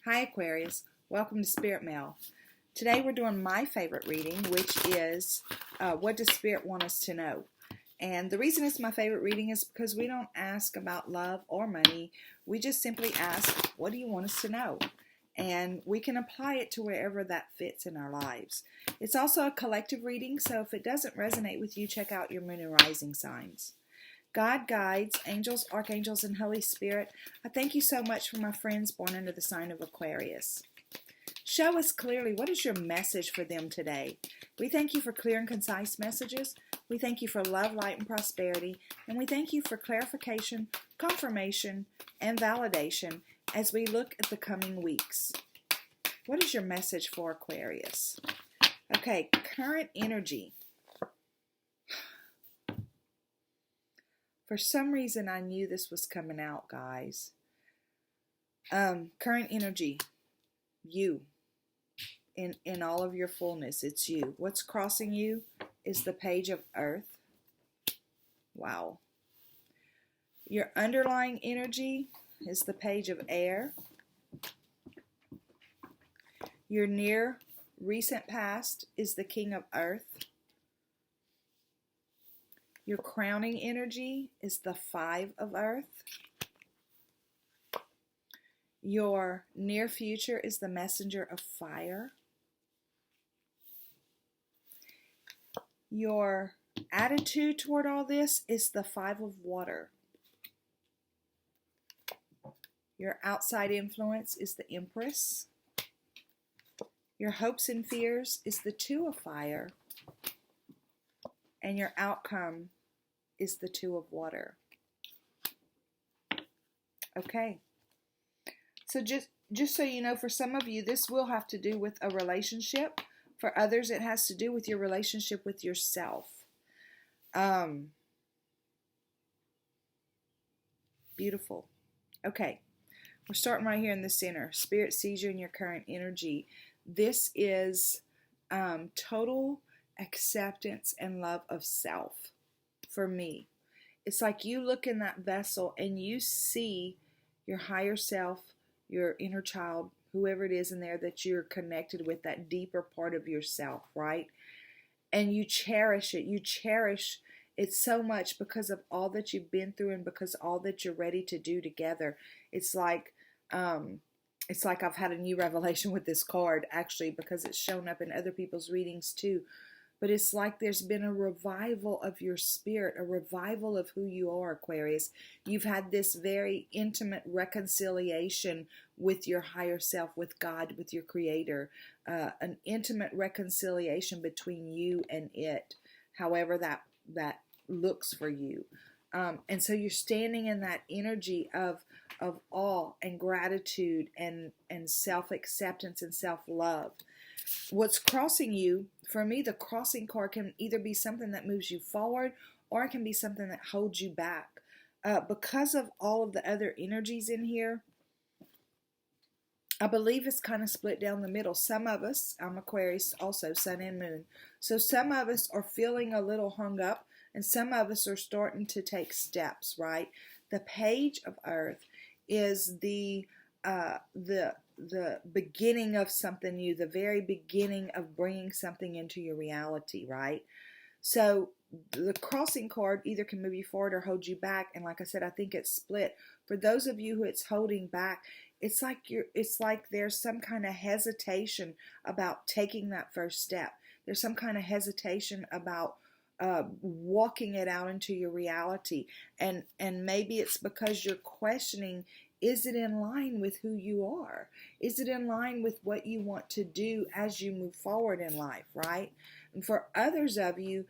Hi Aquarius, welcome to Spirit Mail. Today we're doing my favorite reading, which is what does Spirit want us to know? And the reason it's my favorite reading is because we don't ask about love or money. We just simply ask, what do you want us to know? And we can apply it to wherever that fits in our lives. It's also a collective reading, so if it doesn't resonate with you, check out your moon and rising signs. God, guides, angels, archangels, and Holy Spirit, I thank you so much for my friends born under the sign of Aquarius. Show us clearly what is your message for them today. We thank you for clear and concise messages. We thank you for love, light, and prosperity. And we thank you for clarification, confirmation, and validation as we look at the coming weeks. What is your message for Aquarius? Okay, current energy. For some reason, I knew this was coming out, guys. Current energy, you, in all of your fullness, it's you. What's crossing you is the page of Earth. Wow. Your underlying energy is the page of Air. Your near recent past is the King of Earth. Your crowning energy is the Five of Earth. Your near future is the Messenger of Fire. Your attitude toward all this is the Five of Water. Your outside influence is the Empress. Your hopes and fears is the Two of Fire. And your outcome is the Two of Water. Okay. So just so you know, for some of you, this will have to do with a relationship. For others, it has to do with your relationship with yourself. Beautiful. Okay. We're starting right here in the center. Spirit sees you in your current energy. This is total acceptance and love of self for me. It's like you look in that vessel and you see your higher self, your inner child, whoever it is in there that you're connected with, that deeper part of yourself, right? And you cherish it. You cherish it so much because of all that you've been through and because all that you're ready to do together. It's like I've had a new revelation with this card, actually, because it's shown up in other people's readings too. But it's like there's been a revival of your spirit, a revival of who you are, Aquarius. You've had this very intimate reconciliation with your higher self, with God, with your Creator. An intimate reconciliation between you and it, however that looks for you. And so you're standing in that energy of awe and gratitude and self-acceptance and self-love. What's crossing you, for me, the crossing card can either be something that moves you forward or it can be something that holds you back. Because of all of the other energies in here, I believe it's kind of split down the middle. Some of us, I'm Aquarius also, sun and moon, so some of us are feeling a little hung up and some of us are starting to take steps, right? The page of Earth is the beginning of something new, the very beginning of bringing something into your reality, right? So the crossing card either can move you forward or hold you back. And like I said, I think it's split. For those of you who it's holding back, it's like there's some kind of hesitation about taking that first step. There's some kind of hesitation about walking it out into your reality. And maybe it's because you're questioning, is it in line with who you are? Is it in line with what you want to do as you move forward in life, right? And for others of you,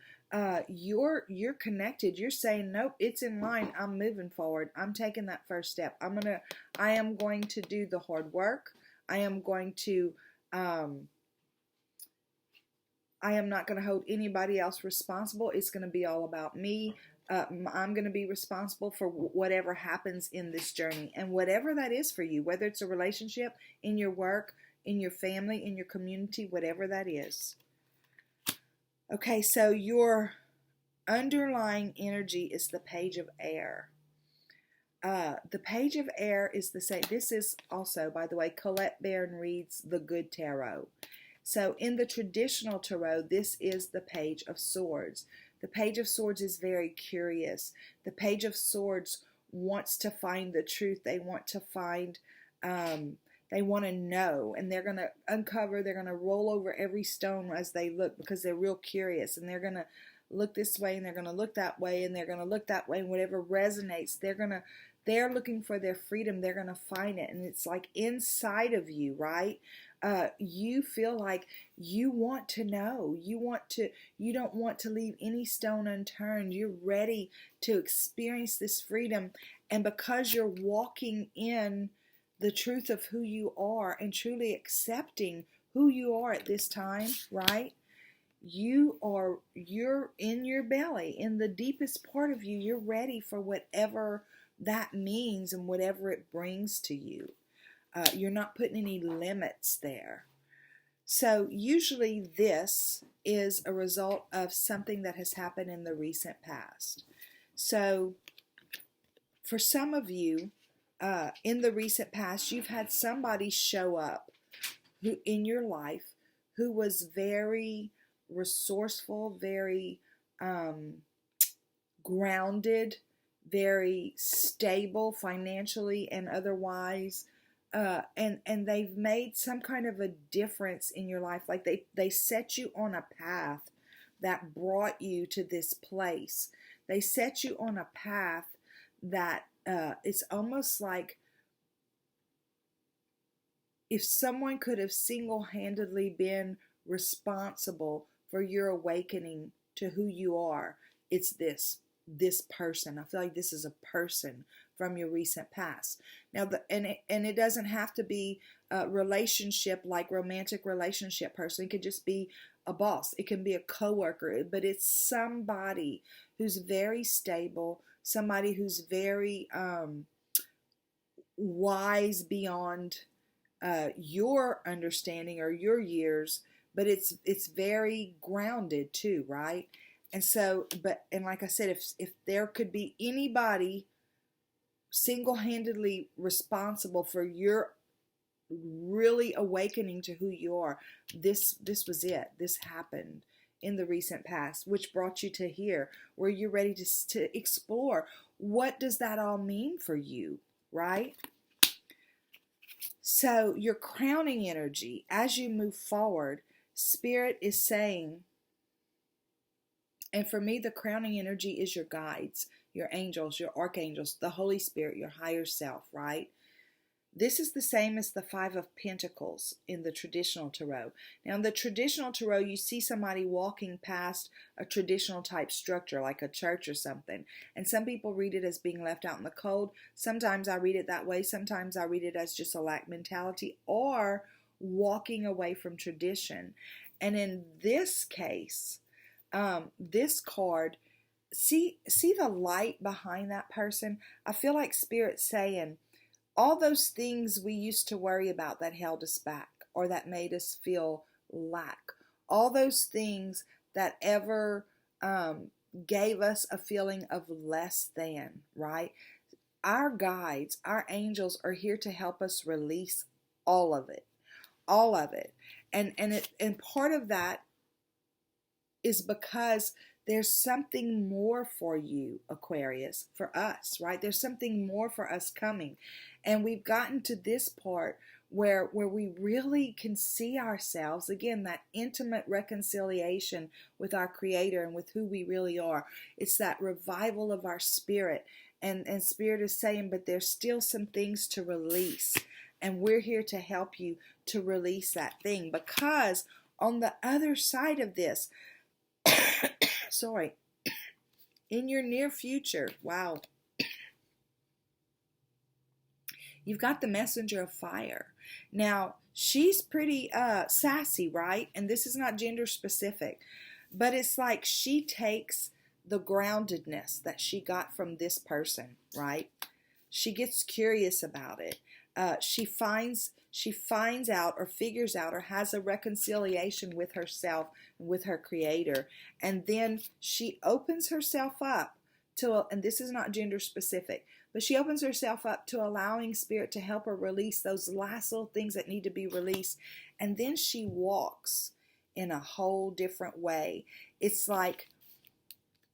you're connected. You're saying, nope, it's in line. I'm moving forward. I'm taking that first step. I am going to do the hard work. I am not going to hold anybody else responsible. It's going to be all about me. I'm going to be responsible for whatever happens in this journey. And whatever that is for you, whether it's a relationship, in your work, in your family, in your community, whatever that is. Okay, so your underlying energy is the page of Air. The Page of Air is the same. This is also, by the way, Colette Baron reads the Good Tarot. So in the traditional tarot, this is the Page of Swords. The Page of Swords is very curious. The Page of Swords wants to find the truth. They want to find, they want to know, and they're going to uncover, they're going to roll over every stone as they look, because they're real curious, and they're going to look this way, and they're going to look that way, and they're going to look that way, and whatever resonates, they're looking for their freedom. They're going to find it, and it's like inside of you, right? You feel like you want to know. You don't want to leave any stone unturned. You're ready to experience this freedom. And because you're walking in the truth of who you are and truly accepting who you are at this time, right? You're in your belly, in the deepest part of you. You're ready for whatever that means and whatever it brings to you. You're not putting any limits there. So usually this is a result of something that has happened in the recent past. So for some of you, in the recent past, you've had somebody show up who in your life who was very resourceful, very grounded, very stable financially and otherwise. And they've made some kind of a difference in your life. Like they set you on a path that brought you to this place. They set you on a path that it's almost like if someone could have single-handedly been responsible for your awakening to who you are, it's this person. I feel like this is a person from your recent past. Now, it doesn't have to be a relationship, like romantic relationship person. It could just be a boss. It can be a coworker, but it's somebody who's very stable, somebody who's very wise beyond your understanding or your years, but it's very grounded too, right? And so, and like I said, if there could be anybody single-handedly responsible for your really awakening to who you are, this was it. This happened in the recent past, which brought you to here, where you're ready to explore. What does that all mean for you, right? So your crowning energy, as you move forward, Spirit is saying, and for me, the crowning energy is your guides, your angels, your archangels, the Holy Spirit, your higher self, right? This is the same as the Five of Pentacles in the traditional tarot. Now, in the traditional tarot, you see somebody walking past a traditional type structure, like a church or something. And some people read it as being left out in the cold. Sometimes I read it that way. Sometimes I read it as just a lack mentality or walking away from tradition. And in this case, this card, see the light behind that person? I feel like Spirit's saying, all those things we used to worry about that held us back or that made us feel lack, all those things that ever gave us a feeling of less than, right? Our guides, our angels are here to help us release all of it, all of it. And part of that is because there's something more for you, Aquarius, for us, right? There's something more for us coming. And we've gotten to this part where we really can see ourselves, again, that intimate reconciliation with our Creator and with who we really are. It's that revival of our spirit. And Spirit is saying, but there's still some things to release. And we're here to help you to release that thing. Because on the other side of this, sorry, in your near future, wow, you've got the Messenger of Fire. Now, she's pretty sassy, right? And this is not gender specific, but it's like she takes the groundedness that she got from this person, right? She gets curious about it. She finds out or figures out or has a reconciliation with herself and with her Creator. And then she opens herself up to, and this is not gender specific, But she opens herself up to allowing Spirit to help her release those last little things that need to be released. And then she walks in a whole different way. It's like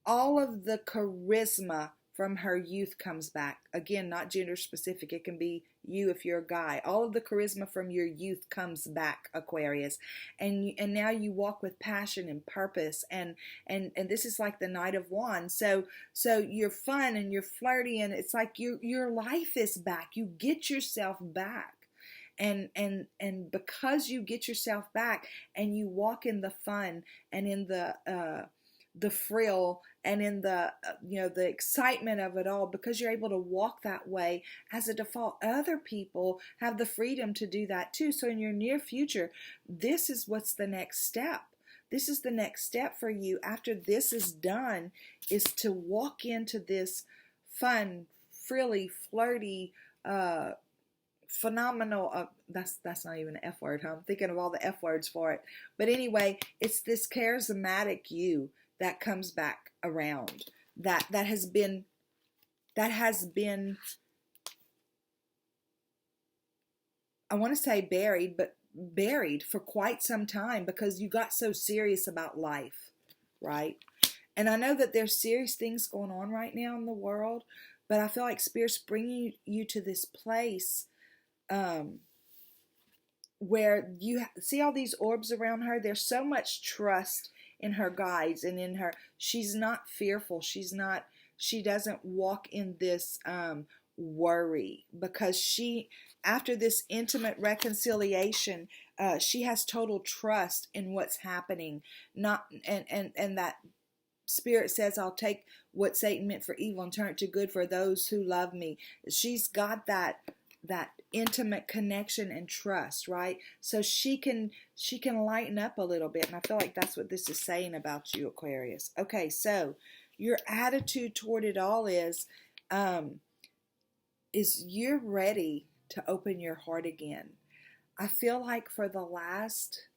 all of the charisma from her youth comes back. Again, not gender specific. It can be you if you're a guy. All of the charisma from your youth comes back, Aquarius. And now you walk with passion and purpose. And this is like the Knight of Wands. So you're fun and you're flirty, and it's like your life is back. You get yourself back. And because you get yourself back and you walk in the fun and in the frill and in the the excitement of it all, because you're able to walk that way as a default, other people have the freedom to do that too. So in your near future, this is what's the next step. This is the next step for you after this is done, is to walk into this fun, frilly, flirty, phenomenal, that's not even an F word, huh? I'm thinking of all the F words for it. But anyway, it's this charismatic you that comes back around, that has been I want to say buried for quite some time, because you got so serious about life, right? And I know that there's serious things going on right now in the world, but I feel like Spirit's bringing you to this place where you see all these orbs around her. There's so much trust in her guides and in her. She's not fearful. She doesn't walk in this worry, because after this intimate reconciliation, she has total trust in what's happening. And that Spirit says, I'll take what Satan meant for evil and turn it to good for those who love me. She's got that intimate connection and trust, right? So she can lighten up a little bit. And I feel like that's what this is saying about you, Aquarius. Okay, so your attitude toward it all is you're ready to open your heart again. I feel like for the last,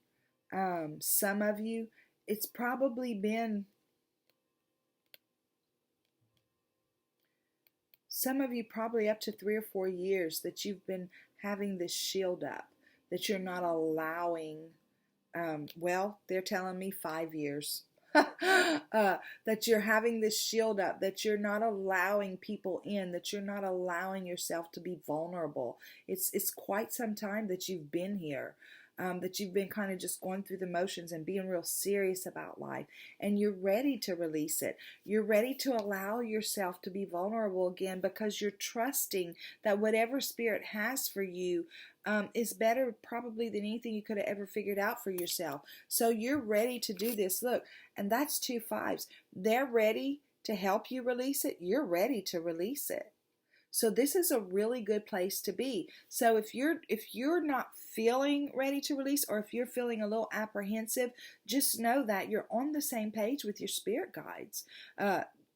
some of you, it's probably been, some of you probably up to 3 or 4 years that you've been having this shield up, that you're not allowing, well, they're telling me 5 years, that you're having this shield up, that you're not allowing people in, that you're not allowing yourself to be vulnerable. It's quite some time that you've been here. That you've been kind of just going through the motions and being real serious about life, and you're ready to release it. You're ready to allow yourself to be vulnerable again, because you're trusting that whatever Spirit has for you is better probably than anything you could have ever figured out for yourself. So you're ready to do this. Look, and that's 2 5s. They're ready to help you release it. You're ready to release it. So this is a really good place to be. So if you're not feeling ready to release, or if you're feeling a little apprehensive, just know that you're on the same page with your spirit guides.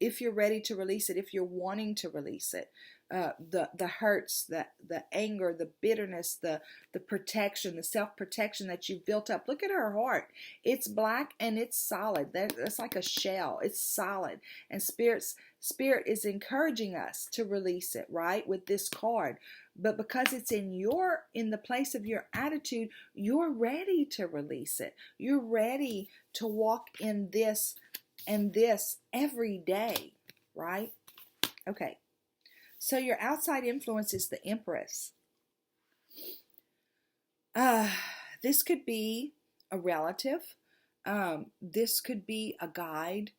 If you're ready to release it, if you're wanting to release it, the hurts, the anger, the bitterness, the protection, the self-protection that you've built up. Look at her heart. It's black and it's solid. That's like a shell. It's solid. And Spirit is encouraging us to release it, right, with this card. But because it's in the place of your attitude, you're ready to release it. You're ready to walk in this and this every day, right? Okay. So your outside influence is the Empress. This could be a relative. This could be a guide.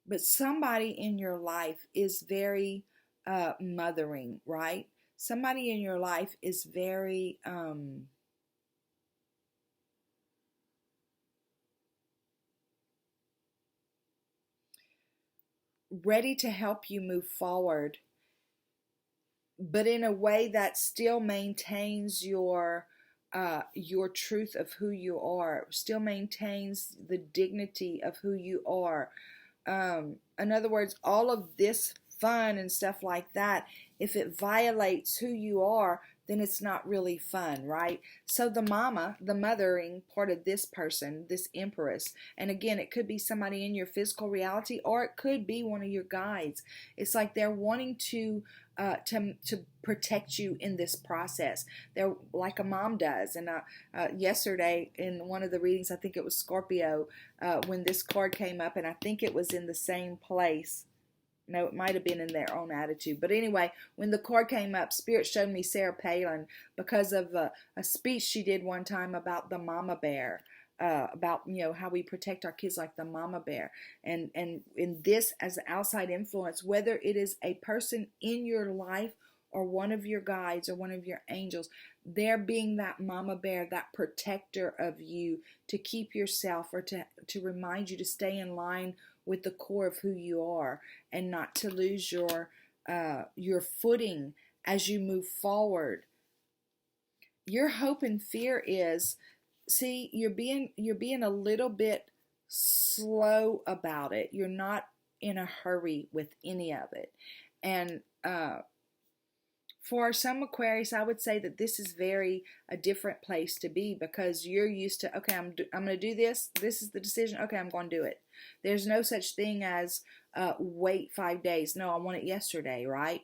But somebody in your life is very mothering, right? Somebody in your life is very ready to help you move forward, but in a way that still maintains your truth of who you are, still maintains the dignity of who you are. In other words, all of this fun and stuff like that, if it violates who you are, then it's not really fun, right? So the mothering part of this person, this empress, and again, it could be somebody in your physical reality, or it could be one of your guides. It's like they're wanting to protect you in this process. They're like a mom does. And yesterday in one of the readings, I think it was Scorpio, when this card came up, and I think it was in the same place. No, it might have been in their own attitude. But anyway, when the card came up, Spirit showed me Sarah Palin because of a speech she did one time about the mama bear. About how we protect our kids like the mama bear, and in this as an outside influence, whether it is a person in your life or one of your guides or one of your angels, they're being that mama bear, that protector of you, to keep yourself, or to remind you to stay in line with the core of who you are, and not to lose your footing as you move forward. Your hope and fear is, see, you're being a little bit slow about it. You're not in a hurry with any of it. And for some Aquarius, I would say that this is a different place to be, because you're used to, okay, I'm going to do this. This is the decision. Okay, I'm going to do it. There's no such thing as wait 5 days. No, I want it yesterday, right?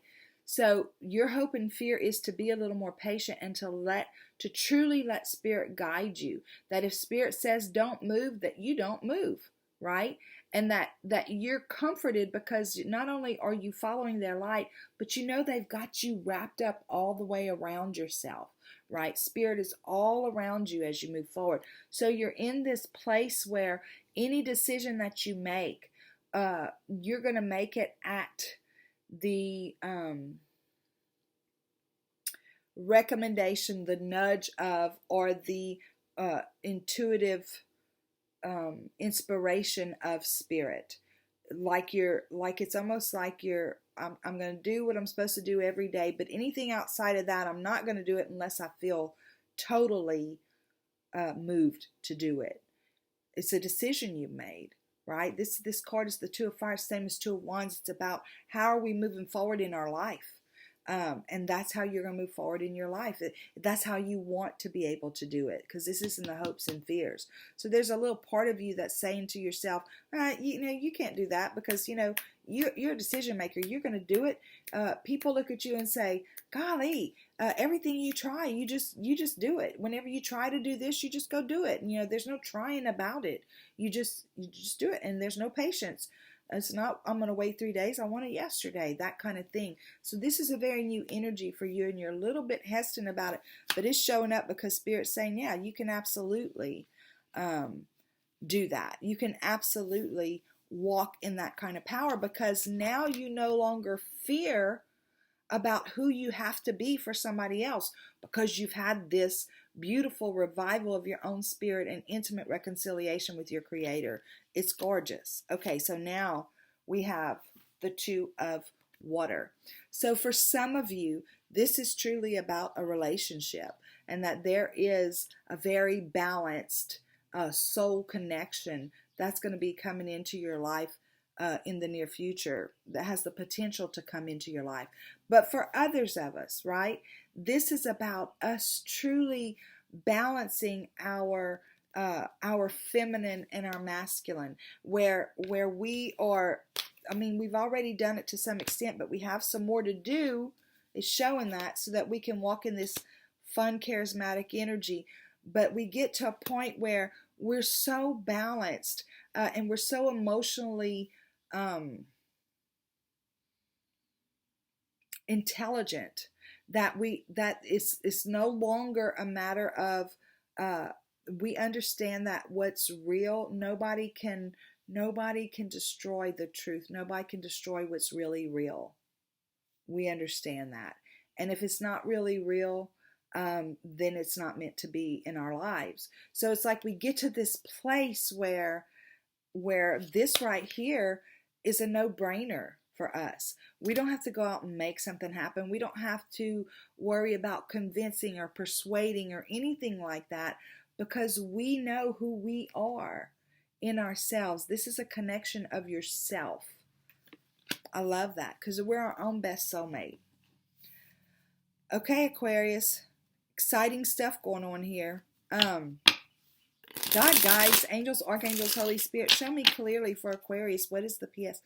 So your hope and fear is to be a little more patient, and to truly let Spirit guide you. That if Spirit says don't move, that you don't move, right? And that you're comforted, because not only are you following their light, but they've got you wrapped up all the way around yourself, right? Spirit is all around you as you move forward. So you're in this place where any decision that you make, you're going to make it at the recommendation, the nudge of, or the intuitive inspiration of Spirit. It's almost like I'm going to do what I'm supposed to do every day, but anything outside of that, I'm not going to do it unless I feel totally moved to do it. It's a decision you've made, right? This card is the Two of Fire, same as Two of Wands. It's about how are we moving forward in our life. And that's how you're going to move forward in your life. That's how you want to be able to do it, because this isn't the hopes and fears. So there's a little part of you that's saying to yourself, you can't do that, because, you're a decision maker. You're going to do it. People look at you and say, golly, everything you try, you just do it. Whenever you try to do this, you just go do it. And, there's no trying about it. You just do it. And there's no patience. It's not, I'm going to wait 3 days. I want it yesterday, that kind of thing. So this is a very new energy for you, and you're a little bit hesitant about it, but it's showing up because Spirit's saying, yeah, you can absolutely do that. You can absolutely walk in that kind of power, because now you no longer fear about who you have to be for somebody else, because you've had this beautiful revival of your own spirit and intimate reconciliation with your Creator. It's gorgeous. Okay, so now we have the Two of Water. So for some of you, this is truly about a relationship, and that there is a very balanced soul connection that's going to be coming into your life in the near future, that has the potential to come into your life. But for others of us, right, this is about us truly balancing our feminine and our masculine, where we are, we've already done it to some extent, but we have some more to do. It's showing that, so that we can walk in this fun, charismatic energy. But we get to a point where we're so balanced and we're so emotionally intelligent that it's no longer a matter of we understand that what's real, nobody can destroy the truth. Nobody can destroy what's really real. We understand that. And if it's not really real, then it's not meant to be in our lives. So it's like we get to this place where this right here is a no-brainer for us. We don't have to go out and make something happen. We don't have to worry about convincing or persuading or anything like that, because we know who we are in ourselves. This is a connection of yourself. I love that, because we're our own best soulmate. Okay, Aquarius. Exciting stuff going on here. God, guides, angels, archangels, Holy Spirit, show me clearly for Aquarius what is the PS.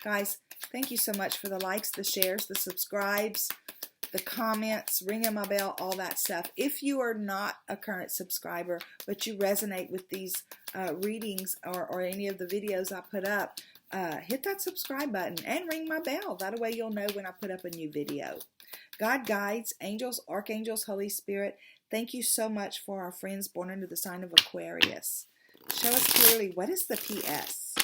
Guys, thank you so much for the likes, the shares, the subscribes, the comments, ringing my bell, all that stuff. If you are not a current subscriber, but you resonate with these readings or any of the videos I put up, hit that subscribe button and ring my bell. That way you'll know when I put up a new video. God, guides, angels, archangels, Holy Spirit, thank you so much for our friends born under the sign of Aquarius. Show us clearly what is the PS.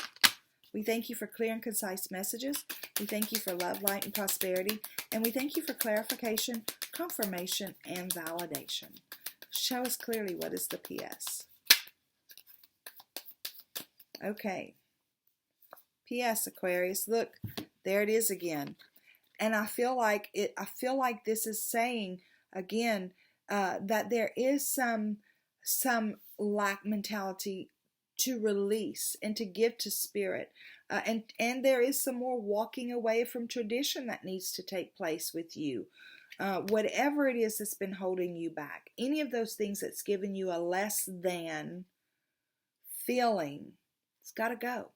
We thank you for clear and concise messages. We thank you for love, light, and prosperity. And we thank you for clarification, confirmation, and validation. Show us clearly what is the PS. Okay. PS, Aquarius. Look, there it is again. And I feel like this is saying again that there is some lack mentality to release and to give to spirit, and there is some more walking away from tradition that needs to take place with you. Whatever it is that's been holding you back, any of those things that's given you a less than feeling, it's got to go,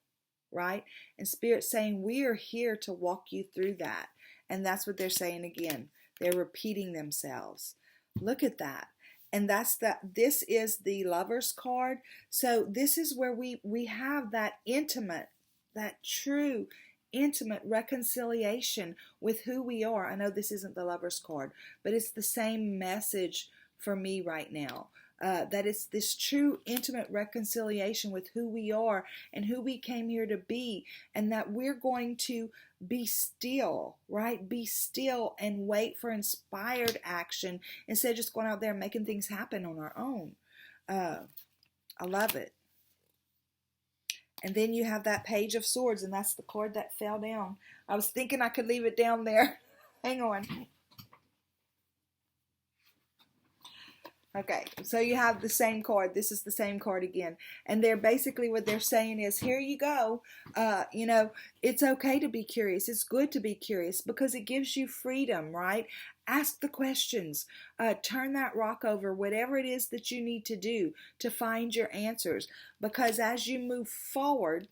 right? And Spirit's saying we are here to walk you through that. And that's what they're saying again. They're repeating themselves. Look at that. And this is the Lover's card. So this is where we have that intimate, that true intimate reconciliation with who we are. I know this isn't the Lover's card, but it's the same message for me right now. That it's this true intimate reconciliation with who we are and who we came here to be, and that we're going to be still, right? Be still and wait for inspired action instead of just going out there and making things happen on our own. I love it. And then you have that Page of Swords, and that's the card that fell down. I was thinking I could leave it down there. Hang on. Okay, so you have the same card. This is the same card again. And they're basically what they're saying is, here you go. It's okay to be curious. It's good to be curious because it gives you freedom, right? Ask the questions. Turn that rock over, whatever it is that you need to do to find your answers. Because as you move forward,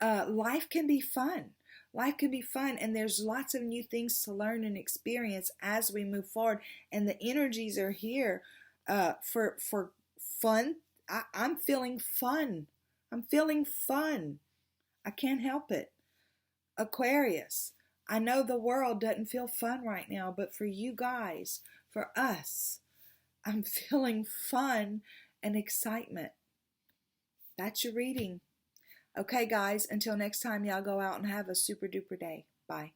life can be fun. Life can be fun, and there's lots of new things to learn and experience as we move forward. And the energies are here for fun. I'm feeling fun. I'm feeling fun. I can't help it. Aquarius, I know the world doesn't feel fun right now, but for you guys, for us, I'm feeling fun and excitement. That's your reading. Okay, guys, until next time, y'all go out and have a super duper day. Bye.